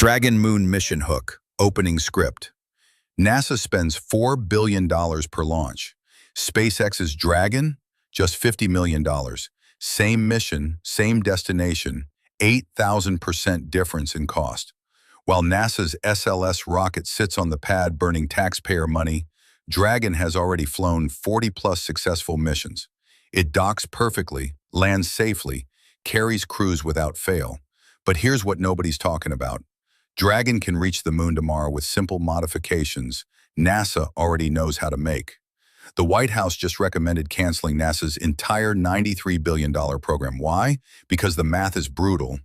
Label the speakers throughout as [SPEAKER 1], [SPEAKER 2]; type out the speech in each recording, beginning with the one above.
[SPEAKER 1] Dragon Moon Mission Hook, opening script. NASA spends $4 billion per launch. SpaceX's Dragon, just $50 million. Same mission, same destination, 8,000% difference in cost. While NASA's SLS rocket sits on the pad burning taxpayer money, Dragon has already flown 40-plus successful missions. It docks perfectly, lands safely, carries crews without fail. But here's what nobody's talking about. Dragon can reach the moon tomorrow with simple modifications NASA already knows how to make. The White House just recommended canceling NASA's entire $93 billion program. Why? Because the math is brutal.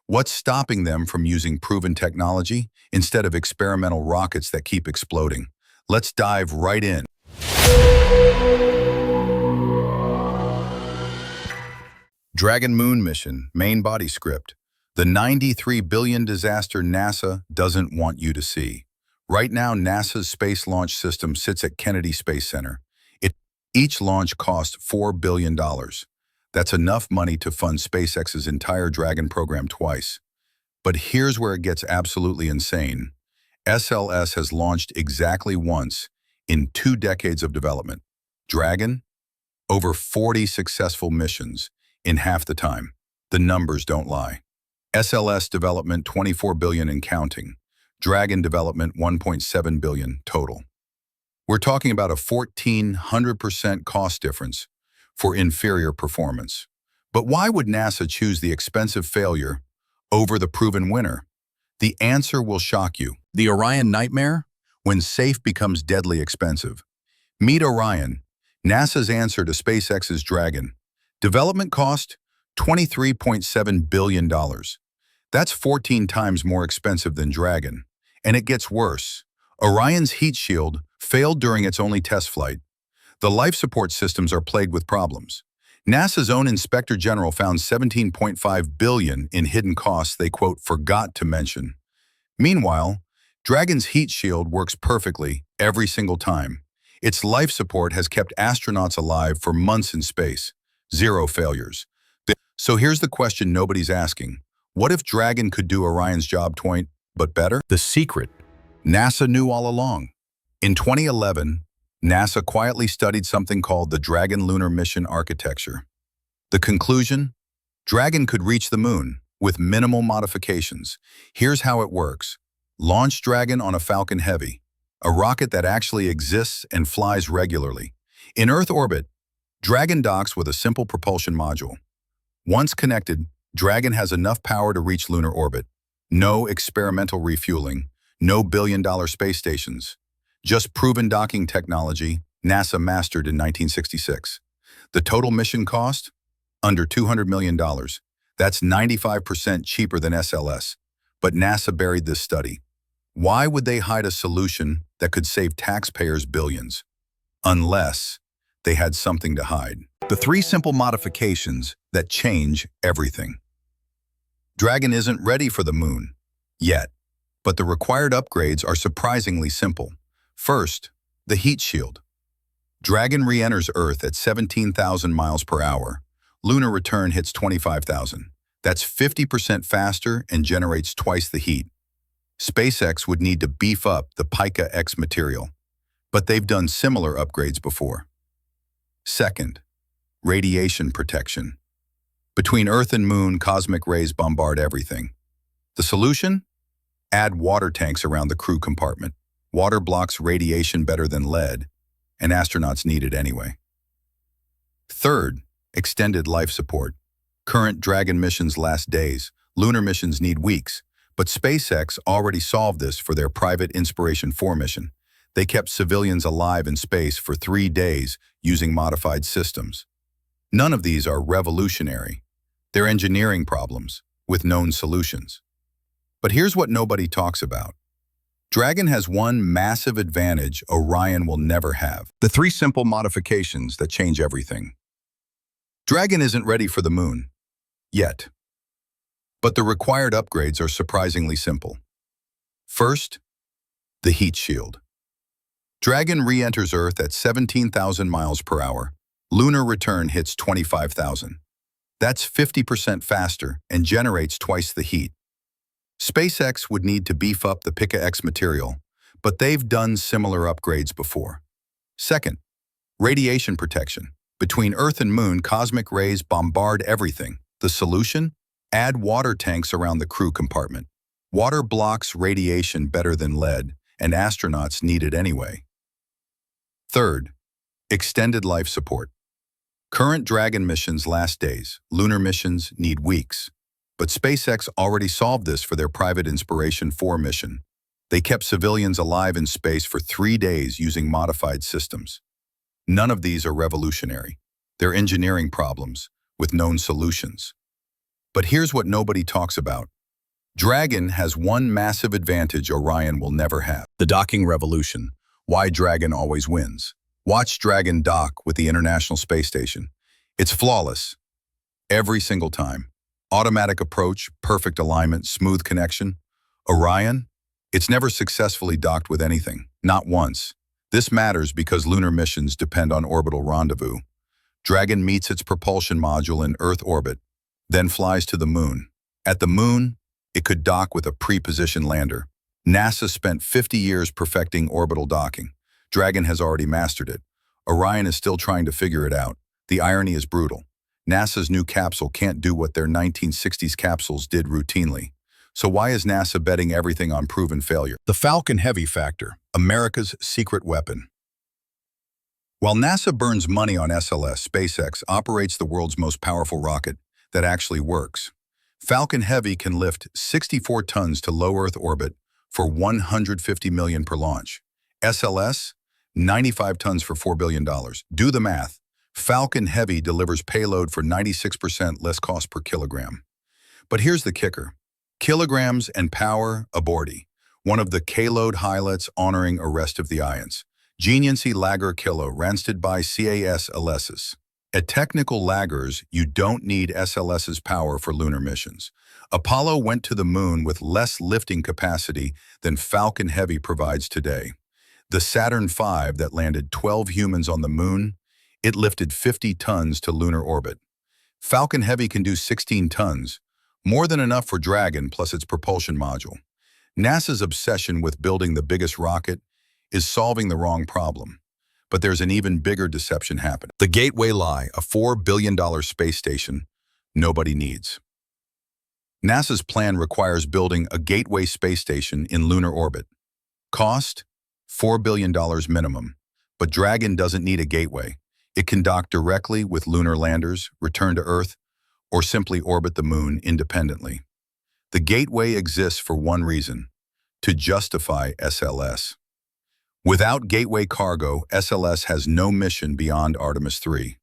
[SPEAKER 1] What's stopping them from using proven technology instead of experimental rockets that keep exploding? Let's dive right in. Dragon Moon Mission, main body script. The $93 billion disaster NASA doesn't want you to see. Right now, NASA's Space Launch System sits at Kennedy Space Center. Each launch cost $4 billion. That's enough money to fund SpaceX's entire Dragon program twice. But here's where it gets absolutely insane. SLS has launched exactly once in 2 decades of development. Dragon, over 40 successful missions in half the time. The numbers don't lie. SLS development $24 billion and counting. Dragon development $1.7 billion total. We're talking about a 1,400% cost difference for inferior performance. But why would NASA choose the expensive failure over the proven winner? The answer will shock you. The Orion nightmare? When safe becomes deadly expensive. Meet Orion, NASA's answer to SpaceX's Dragon. Development cost, $23.7 billion. That's 14 times more expensive than Dragon. And it gets worse. Orion's heat shield failed during its only test flight. The life support systems are plagued with problems. NASA's own Inspector General found $17.5 billion in hidden costs they, quote, forgot to mention. Meanwhile, Dragon's heat shield works perfectly every single time. Its life support has kept astronauts alive for months in space. 0 failures. So here's the question nobody's asking. What if Dragon could do Orion's job but better? The secret. NASA knew all along. In 2011, NASA quietly studied something called the Dragon Lunar Mission Architecture. The conclusion? Dragon could reach the moon with minimal modifications. Here's how it works. Launch Dragon on a Falcon Heavy, a rocket that actually exists and flies regularly. In Earth orbit, Dragon docks with a simple propulsion module. Once connected, Dragon has enough power to reach lunar orbit. No experimental refueling, no billion-dollar space stations. Just proven docking technology NASA mastered in 1966. The total mission cost? Under $200 million. That's 95% cheaper than SLS. But NASA buried this study. Why would they hide a solution that could save taxpayers billions? Unless they had something to hide. The 3 simple modifications that change everything. Dragon isn't ready for the moon yet, but the required upgrades are surprisingly simple. First, the heat shield. Dragon re-enters Earth at 17,000 miles per hour. Lunar return hits 25,000. That's 50% faster and generates twice the heat. SpaceX would need to beef up the Pica X material, but they've done similar upgrades before. Second, radiation protection. Between Earth and Moon, cosmic rays bombard everything. The solution? Add water tanks around the crew compartment. Water blocks radiation better than lead, and astronauts need it anyway. Third, extended life support. Current Dragon missions last days. Lunar missions need weeks, but SpaceX already solved this for their private Inspiration 4 mission. They kept civilians alive in space for 3 days using modified systems. None of these are revolutionary. They're engineering problems with known solutions. But here's what nobody talks about. Dragon has one massive advantage Orion will never have. The 3 simple modifications that change everything. Dragon isn't ready for the moon yet, but the required upgrades are surprisingly simple. First, the heat shield. Dragon re-enters Earth at 17,000 miles per hour. Lunar return hits 25,000. That's 50% faster and generates twice the heat. SpaceX would need to beef up the Pika-X material, but they've done similar upgrades before. Second, radiation protection. Between Earth and Moon, cosmic rays bombard everything. The solution? Add water tanks around the crew compartment. Water blocks radiation better than lead, and astronauts need it anyway. Third, extended life support. Current Dragon missions last days. Lunar missions need weeks. But SpaceX already solved this for their private Inspiration 4 mission. They kept civilians alive in space for 3 days using modified systems. None of these are revolutionary. They're engineering problems with known solutions. But here's what nobody talks about. Dragon has one massive advantage Orion will never have. The docking revolution. Why Dragon always wins. Watch Dragon dock with the International Space Station. It's flawless. Every single time. Automatic approach, perfect alignment, smooth connection. Orion? It's never successfully docked with anything. Not once. This matters because lunar missions depend on orbital rendezvous. Dragon meets its propulsion module in Earth orbit, then flies to the Moon. At the Moon, it could dock with a pre-positioned lander. NASA spent 50 years perfecting orbital docking. Dragon has already mastered it. Orion is still trying to figure it out. The irony is brutal. NASA's new capsule can't do what their 1960s capsules did routinely. So why is NASA betting everything on proven failure? The Falcon Heavy factor, America's secret weapon. While NASA burns money on SLS, SpaceX operates the world's most powerful rocket that actually works. Falcon Heavy can lift 64 tons to low Earth orbit for $150 million per launch. SLS, 95 tons for $4 billion. Do the math. Falcon Heavy delivers payload for 96% less cost per kilogram. But here's the kicker. Kilograms and power, aborti. One of the K-load highlights honoring arrest of the ions. Geniency lager kilo, ransted by CAS Alesis. At technical laggers, you don't need SLS's power for lunar missions. Apollo went to the Moon with less lifting capacity than Falcon Heavy provides today. The Saturn V that landed 12 humans on the Moon, it lifted 50 tons to lunar orbit. Falcon Heavy can do 16 tons, more than enough for Dragon plus its propulsion module. NASA's obsession with building the biggest rocket is solving the wrong problem. But there's an even bigger deception happening. The Gateway Lie, a $4 billion space station nobody needs. NASA's plan requires building a gateway space station in lunar orbit. Cost? $4 billion minimum. But Dragon doesn't need a gateway. It can dock directly with lunar landers, return to Earth, or simply orbit the Moon independently. The gateway exists for one reason: to justify SLS. Without gateway cargo, SLS has no mission beyond Artemis 3.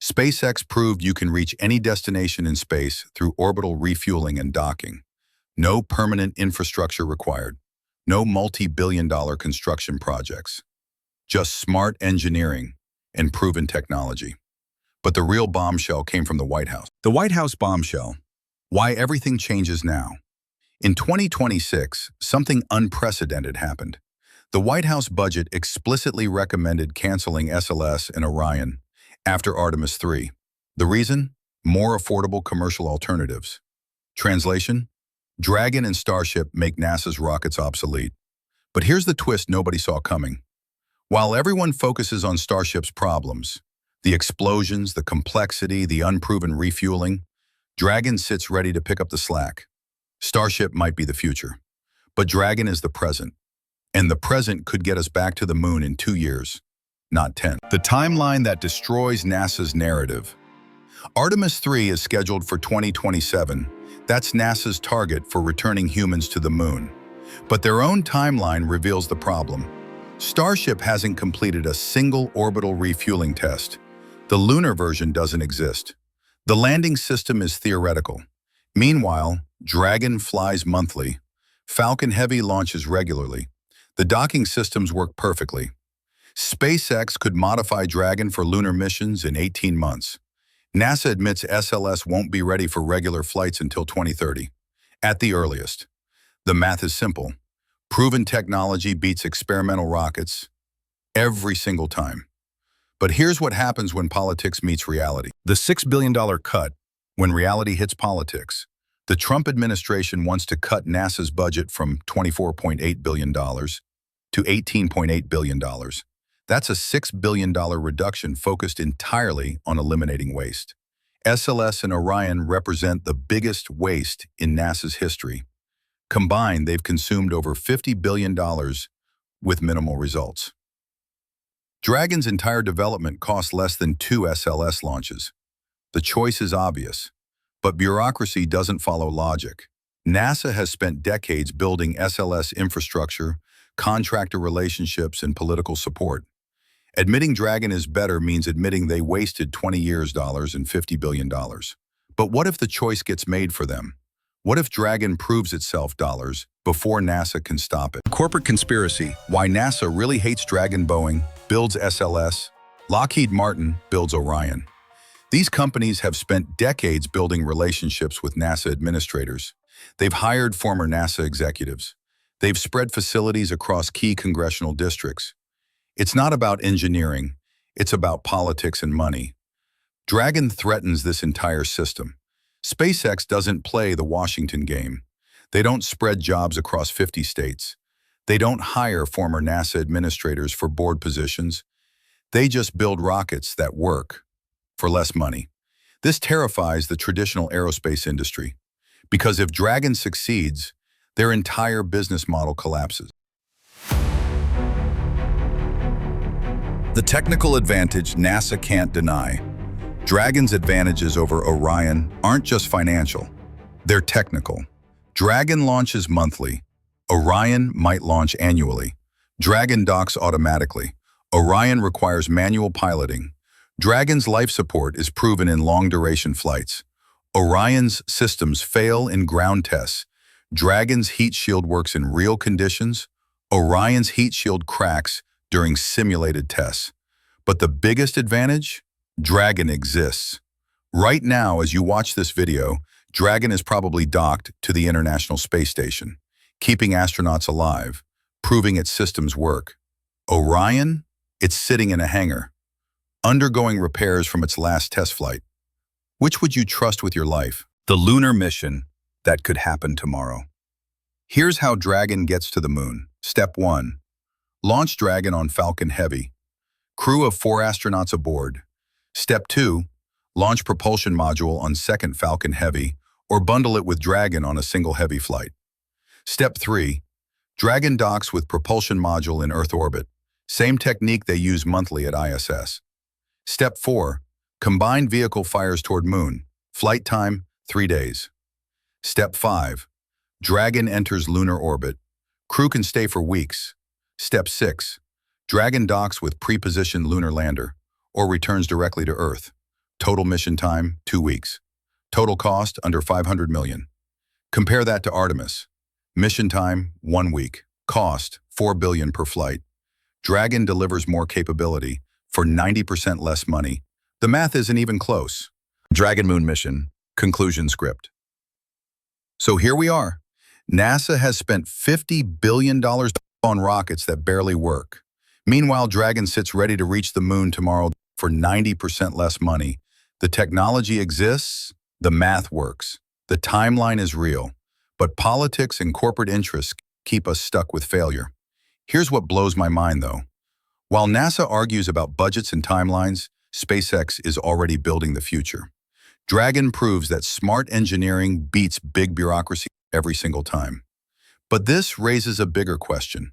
[SPEAKER 1] SpaceX proved you can reach any destination in space through orbital refueling and docking. No permanent infrastructure required. No multi-billion-dollar construction projects. Just smart engineering and proven technology. But the real bombshell came from the White House. The White House bombshell. Why everything changes now. In 2026, something unprecedented happened. The White House budget explicitly recommended canceling SLS and Orion after Artemis 3. The reason? More affordable commercial alternatives. Translation? Dragon and Starship make NASA's rockets obsolete. But here's the twist nobody saw coming. While everyone focuses on Starship's problems, the explosions, the complexity, the unproven refueling, Dragon sits ready to pick up the slack. Starship might be the future, but Dragon is the present. And the present could get us back to the Moon in 2 years, not 10. The timeline that destroys NASA's narrative. Artemis 3 is scheduled for 2027. That's NASA's target for returning humans to the Moon. But their own timeline reveals the problem. Starship hasn't completed a single orbital refueling test. The lunar version doesn't exist. The landing system is theoretical. Meanwhile, Dragon flies monthly. Falcon Heavy launches regularly. The docking systems work perfectly. SpaceX could modify Dragon for lunar missions in 18 months. NASA admits SLS won't be ready for regular flights until 2030, at the earliest. The math is simple. Proven technology beats experimental rockets every single time. But here's what happens when politics meets reality. The $6 billion cut when reality hits politics. The Trump administration wants to cut NASA's budget from $24.8 billion to $18.8 billion. That's a $6 billion reduction focused entirely on eliminating waste. SLS and Orion represent the biggest waste in NASA's history. Combined, they've consumed over $50 billion with minimal results. Dragon's entire development cost less than 2 SLS launches. The choice is obvious, but bureaucracy doesn't follow logic. NASA has spent decades building SLS infrastructure, contractor relationships, and political support. Admitting Dragon is better means admitting they wasted 20 years, dollars, and $50 billion. But what if the choice gets made for them? What if Dragon proves itself dollars before NASA can stop it? Corporate conspiracy, why NASA really hates Dragon. Boeing builds SLS, Lockheed Martin builds Orion. These companies have spent decades building relationships with NASA administrators. They've hired former NASA executives. They've spread facilities across key congressional districts. It's not about engineering, it's about politics and money. Dragon threatens this entire system. SpaceX doesn't play the Washington game. They don't spread jobs across 50 states. They don't hire former NASA administrators for board positions. They just build rockets that work for less money. This terrifies the traditional aerospace industry, because if Dragon succeeds, their entire business model collapses. The technical advantage NASA can't deny. Dragon's advantages over Orion aren't just financial, they're technical. Dragon launches monthly. Orion might launch annually. Dragon docks automatically. Orion requires manual piloting. Dragon's life support is proven in long-duration flights. Orion's systems fail in ground tests. Dragon's heat shield works in real conditions. Orion's heat shield cracks during simulated tests. But the biggest advantage? Dragon exists. Right now, as you watch this video, Dragon is probably docked to the International Space Station, keeping astronauts alive, proving its systems work. Orion? It's sitting in a hangar, undergoing repairs from its last test flight. Which would you trust with your life? The lunar mission that could happen tomorrow. Here's how Dragon gets to the moon. Step 1. Launch Dragon on Falcon Heavy. Crew of 4 astronauts aboard. Step 2. Launch propulsion module on second Falcon Heavy, or bundle it with Dragon on a single heavy flight. Step 3. Dragon docks with propulsion module in Earth orbit. Same technique they use monthly at ISS. Step 4. Combined vehicle fires toward moon. Flight time, 3 days. Step 5. Dragon enters lunar orbit. Crew can stay for weeks. Step 6. Dragon docks with pre-positioned lunar lander, or returns directly to Earth. Total mission time, 2 weeks. Total cost, under $500 million. Compare that to Artemis. Mission time, 1 week. Cost, $4 billion per flight. Dragon delivers more capability for 90% less money. The math isn't even close. Dragon Moon mission, conclusion script. So here we are. NASA has spent $50 billion on rockets that barely work. Meanwhile, Dragon sits ready to reach the moon tomorrow for 90% less money. The technology exists, the math works, the timeline is real, but politics and corporate interests keep us stuck with failure. Here's what blows my mind, though. While NASA argues about budgets and timelines, SpaceX is already building the future. Dragon proves that smart engineering beats big bureaucracy every single time. But this raises a bigger question.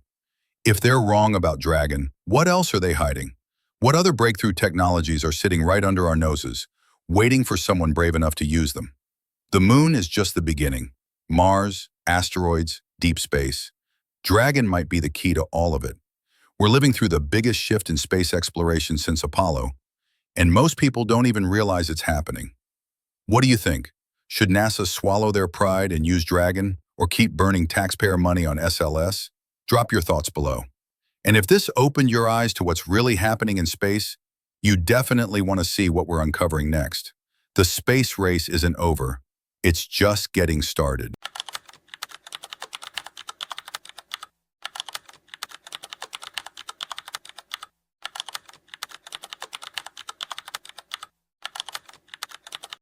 [SPEAKER 1] If they're wrong about Dragon, what else are they hiding? What other breakthrough technologies are sitting right under our noses, waiting for someone brave enough to use them? The moon is just the beginning. Mars, asteroids, deep space. Dragon might be the key to all of it. We're living through the biggest shift in space exploration since Apollo, and most people don't even realize it's happening. What do you think? Should NASA swallow their pride and use Dragon, or keep burning taxpayer money on SLS? Drop your thoughts below. And if this opened your eyes to what's really happening in space, you definitely want to see what we're uncovering next. The space race isn't over. It's just getting started.